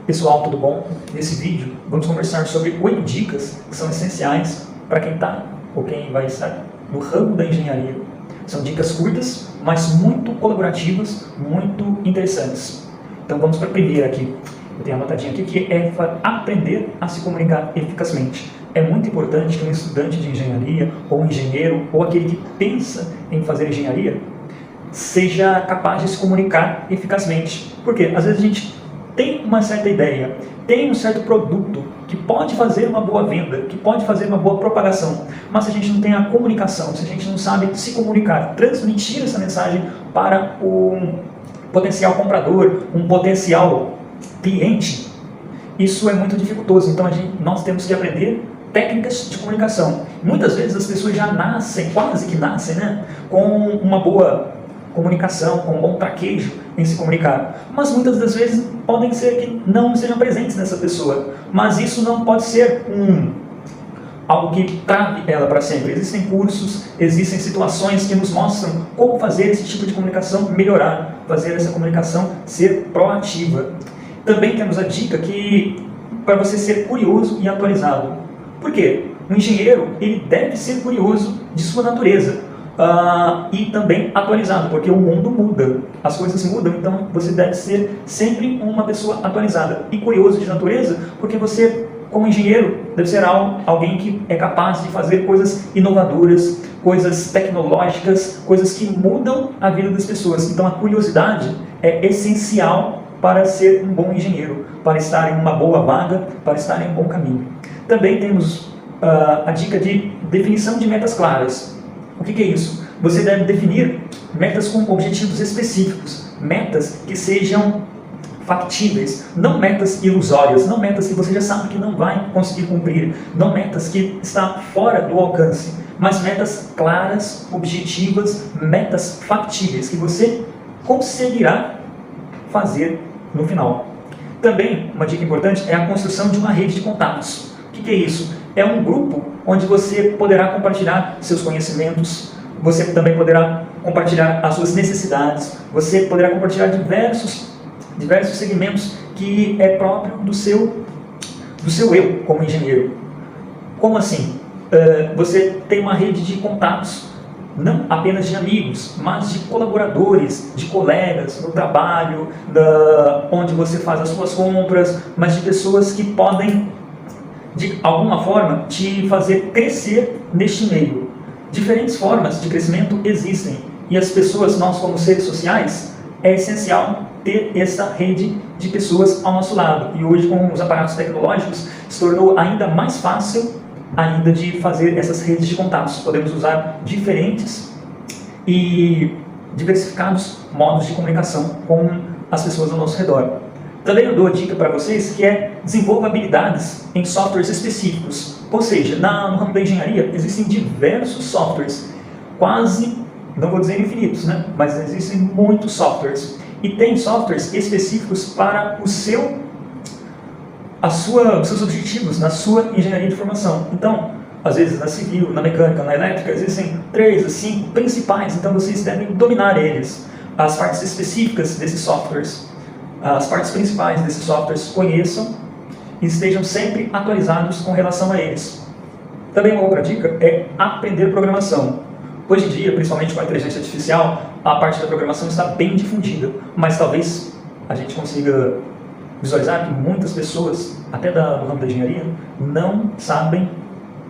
Pessoal, tudo bom? Nesse vídeo vamos conversar sobre 8 dicas que são essenciais para quem está ou quem vai estar no ramo da engenharia. São dicas curtas, mas muito colaborativas, muito interessantes. Então vamos para a primeira aqui. Eu tenho anotadinho aqui que é aprender a se comunicar eficazmente. É muito importante que um estudante de engenharia, ou um engenheiro, ou aquele que pensa em fazer engenharia, seja capaz de se comunicar eficazmente. Porque às vezes a gente tem uma certa ideia, tem um certo produto que pode fazer uma boa venda, que pode fazer uma boa propagação, mas se a gente não tem a comunicação, se a gente não sabe se comunicar, transmitir essa mensagem para um potencial comprador, um potencial cliente, isso é muito dificultoso. Então nós temos que aprender técnicas de comunicação. Muitas vezes as pessoas já nascem, quase que nascem, né, com uma boa comunicação, com um bom traquejo em se comunicar. Mas muitas das vezes podem ser que não estejam presentes nessa pessoa. Mas isso não pode ser algo que trave ela para sempre. Existem cursos, existem situações que nos mostram como fazer esse tipo de comunicação melhorar, fazer essa comunicação ser proativa. Também temos a dica que para você ser curioso e atualizado. Por quê? O engenheiro ele deve ser curioso de sua natureza. E também atualizado, porque o mundo muda, as coisas mudam, então você deve ser sempre uma pessoa atualizada e curioso de natureza, porque você, como engenheiro, deve ser alguém que é capaz de fazer coisas inovadoras, coisas tecnológicas, coisas que mudam a vida das pessoas. Então a curiosidade é essencial para ser um bom engenheiro, para estar em uma boa vaga, para estar em um bom caminho. Também temos a dica de definição de metas claras. O que é isso? Você deve definir metas com objetivos específicos, metas que sejam factíveis, não metas ilusórias, não metas que você já sabe que não vai conseguir cumprir, não metas que estão fora do alcance, mas metas claras, objetivas, metas factíveis, que você conseguirá fazer no final. Também, uma dica importante é a construção de uma rede de contatos. O que é isso? É um grupo onde você poderá compartilhar seus conhecimentos, você também poderá compartilhar as suas necessidades, você poderá compartilhar diversos segmentos que é próprio do seu eu como engenheiro. Como assim? Você tem uma rede de contatos, não apenas de amigos, mas de colaboradores, de colegas no trabalho, onde você faz as suas compras, mas de pessoas que podem de alguma forma te fazer crescer neste meio. Diferentes formas de crescimento existem e as pessoas, nós como seres sociais, é essencial ter essa rede de pessoas ao nosso lado. E hoje com os aparatos tecnológicos se tornou ainda mais fácil ainda de fazer essas redes de contatos. Podemos usar diferentes e diversificados modos de comunicação com as pessoas ao nosso redor. Também eu dou a dica para vocês que é desenvolva habilidades em softwares específicos. Ou seja, no ramo da engenharia existem diversos softwares, quase, não vou dizer infinitos, né? Mas existem muitos softwares. E tem softwares específicos para os seus objetivos na sua engenharia de formação. Então, às vezes na civil, na mecânica, na elétrica, existem 3 a 5 principais, então vocês devem dominar eles. As partes específicas desses softwares, as partes principais desses softwares conheçam e estejam sempre atualizados com relação a eles. Também uma outra dica é aprender programação. Hoje em dia, principalmente com a inteligência artificial, a parte da programação está bem difundida, mas talvez a gente consiga visualizar que muitas pessoas, até do ramo da engenharia, não sabem,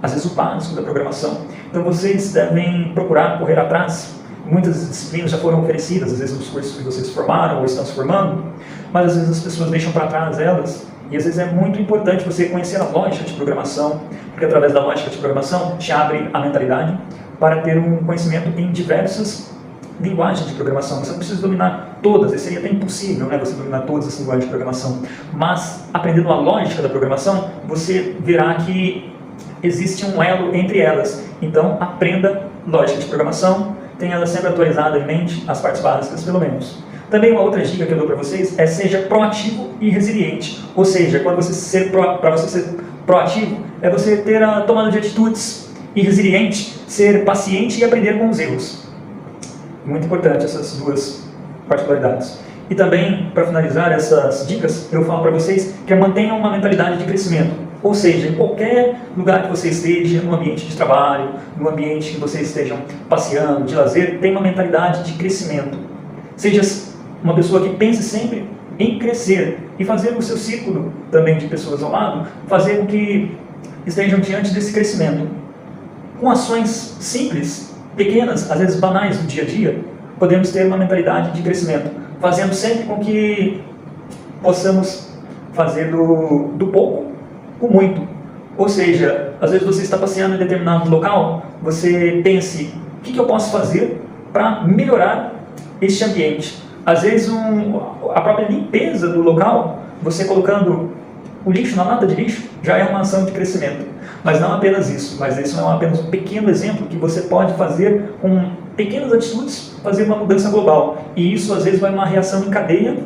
às vezes, o básico da programação. Então vocês devem procurar correr atrás. Muitas disciplinas já foram oferecidas, às vezes nos cursos que vocês formaram ou estão se formando, mas às vezes as pessoas deixam para trás elas, e às vezes é muito importante você conhecer a lógica de programação, porque através da lógica de programação te abre a mentalidade para ter um conhecimento em diversas linguagens de programação. Você não precisa dominar todas, seria até impossível, né, você dominar todas as linguagens de programação, mas aprendendo a lógica da programação, você verá que existe um elo entre elas. Então aprenda lógica de programação, tenha ela sempre atualizada em mente, as partes básicas pelo menos. Também uma outra dica que eu dou para vocês é seja proativo e resiliente. Ou seja, para você ser proativo, é você ter a tomada de atitudes, e resiliente, ser paciente e aprender com os erros. Muito importante essas duas particularidades. E também, para finalizar essas dicas, eu falo para vocês que mantenham uma mentalidade de crescimento. Ou seja, em qualquer lugar que você esteja, no ambiente de trabalho, no ambiente que vocês estejam passeando, de lazer, tenha uma mentalidade de crescimento. Seja uma pessoa que pense sempre em crescer e fazer o seu círculo também de pessoas ao lado, fazer com que estejam diante desse crescimento. Com ações simples, pequenas, às vezes banais do dia a dia, podemos ter uma mentalidade de crescimento, fazendo sempre com que possamos fazer do pouco o muito. Ou seja, às vezes você está passeando em determinado local, você pense, o que eu posso fazer para melhorar este ambiente? Às vezes a própria limpeza do local, você colocando o lixo na lata de lixo, já é uma ação de crescimento. Mas não apenas isso, mas isso não é apenas um pequeno exemplo que você pode fazer com pequenas atitudes, fazer uma mudança global. E isso às vezes vai uma reação em cadeia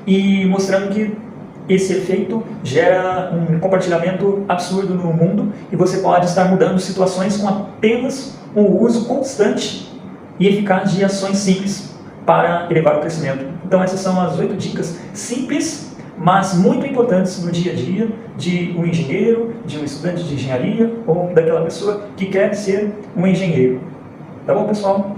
e mostrando que esse efeito gera um compartilhamento absurdo no mundo e você pode estar mudando situações com apenas o uso constante e eficaz de ações simples para elevar o crescimento. Então essas são as 8 dicas simples, mas muito importantes no dia a dia de um engenheiro, de um estudante de engenharia ou daquela pessoa que quer ser um engenheiro. Tá bom, pessoal?